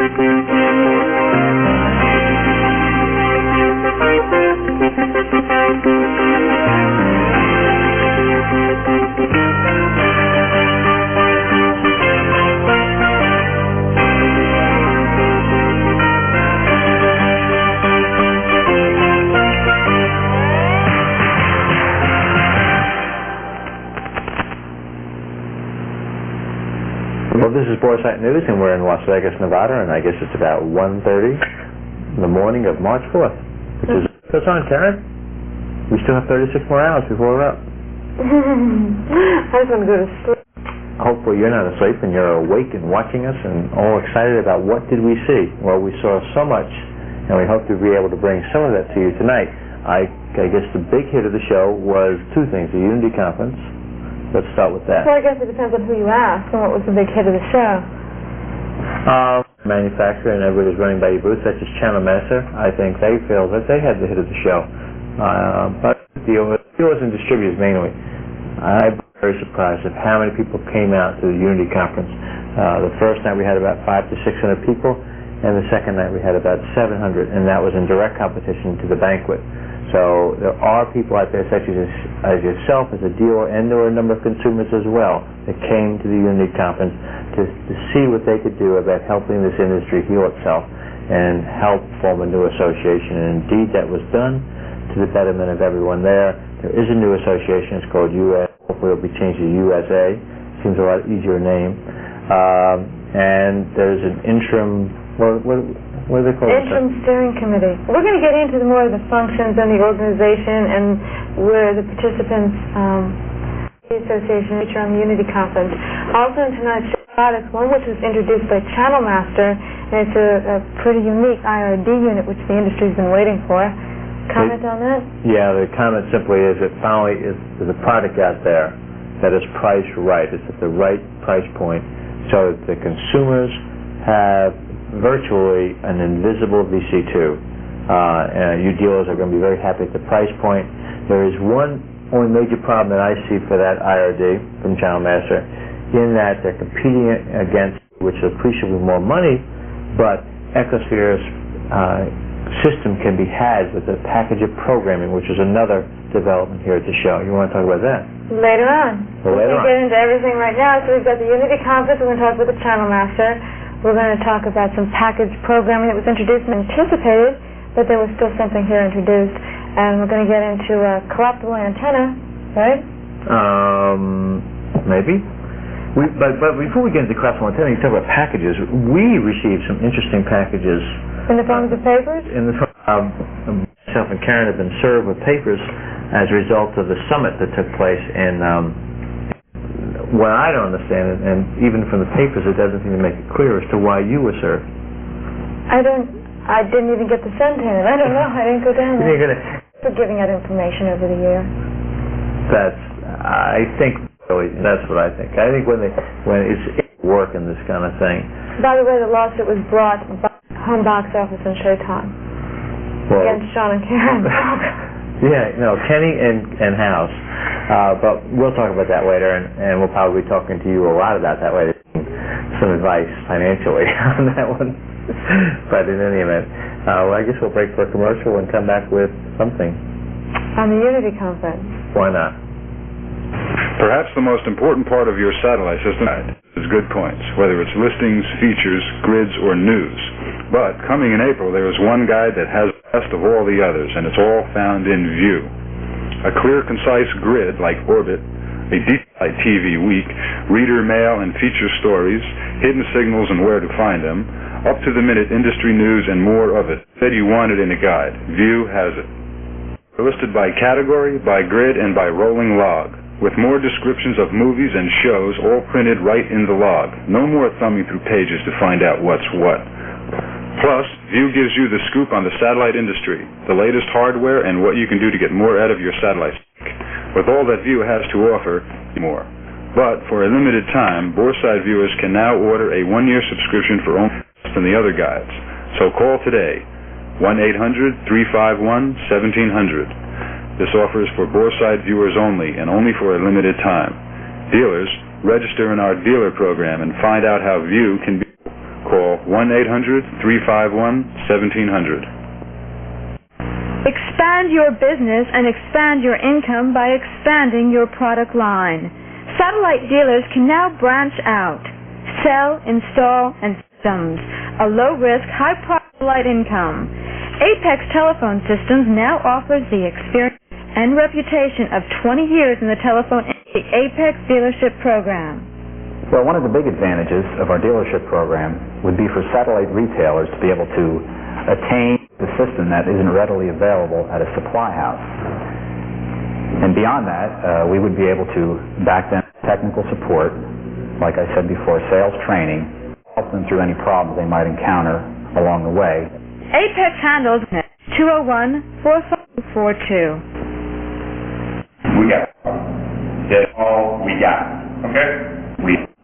Well, this is Boresight News, and we're in Las Vegas, Nevada, and I guess it's about 1:30 in the morning of March 4th. What's on, Karen? We still have 36 more hours before we're up. I just want to go to sleep. Hopefully you're not asleep and you're awake and watching us and all excited about what did we see. Well, we saw so much, and we hope to be able to bring some of that to you tonight. I guess the big hit of the show was two things: the Unity Conference. Let's start with that. Well, I guess it depends on who you ask and what was the big hit of the show. Manufacturer and everybody's running by your booth, such as Channel Master. I think they feel that they had the hit of the show. But dealers and distributors mainly. I'm very surprised at how many people came out to the Unity Conference. The first night we had about 500 to 600 people, and the second night we had about 700, and that was in direct competition to the banquet. So there are people out there, such as yourself, as a dealer, and there were a number of consumers as well, that came to the Unity Conference to see what they could do about helping this industry heal itself and help form a new association. And indeed, that was done to the betterment of everyone there. There is a new association. It's called US. Hopefully, it'll be changed to USA. Seems a lot easier name. And there's an interim. What do they call it? Interim Steering Committee. We're going to get into more of the functions and the organization and where the participants, the association, feature on the Unity Conference. Also in tonight's show, product one, which was introduced by Channel Master, and it's a pretty unique IRD unit, which the industry's been waiting for. Comment on that? Yeah, the comment simply is that finally there's a product out there that is priced right. It's at the right price point, so that the consumers have virtually an invisible VC2. You dealers are going to be very happy at the price point. There is one only major problem that I see for that IRD from Channel Master, in that they're competing against, which is appreciably more money, but Ecosphere's system can be had with a package of programming, which is another development here at the show. You want to talk about that? Later on. Well, later on. We'll get into everything right now. So we've got the Unity Conference. We're going to talk with the Channel Master. We're going to talk about some package programming that was introduced and anticipated, but there was still something here introduced. And we're going to get into a collapsible antenna, right? Maybe. But before we get into collapsible antenna, you talk about packages. We received some interesting packages. In the forms of papers? Myself and Karen have been served with papers as a result of the summit that took place in what I don't understand, and even from the papers, it doesn't seem to make it clear as to why you were served. I didn't even get the send in. I don't know. I didn't go down there. For giving out information over the year. I think that's what I think. I think when it's work in this kind of thing. By the way, the lawsuit was brought by Home Box Office and Showtime against Shaun and Karen. Yeah, no, Kenny and House. But we'll talk about that later, and we'll probably be talking to you a lot about that later. Some advice financially on that one. But in any event, I guess we'll break for a commercial and come back with something. On the Unity Conference. Why not? Perhaps the most important part of your satellite system is grid points, whether it's listings, features, grids, or news. But coming in April, there is one guide that has the best of all the others, and it's all found in View. A clear, concise grid like Orbit, a deep-light TV week, reader mail and feature stories, hidden signals and where to find them, up-to-the-minute industry news, and more of it. Said you wanted in a guide. View has it. They're listed by category, by grid, and by rolling log, with more descriptions of movies and shows all printed right in the log. No more thumbing through pages to find out what's what. Plus, View gives you the scoop on the satellite industry, the latest hardware, and what you can do to get more out of your satellite. With all that View has to offer, more. But for a limited time, Boresight viewers can now order a one-year subscription for only less than the other guides. So call today, 1-800-351-1700. This offer is for Boresight viewers only, and only for a limited time. Dealers, register in our dealer program and find out how View can be. Call 1-800-351-1700. Expand your business and expand your income by expanding your product line. Satellite dealers can now branch out, sell, install, and systems, a low-risk, high-profit light income. Apex Telephone Systems now offers the experience and reputation of 20 years in the telephone industry Apex dealership program. Well, one of the big advantages of our dealership program would be for satellite retailers to be able to attain the system that isn't readily available at a supply house. And beyond that, we would be able to back them technical support, like I said before, sales training, help them through any problems they might encounter along the way. Apex handles 201-4542. We got it. That's all we got. Okay?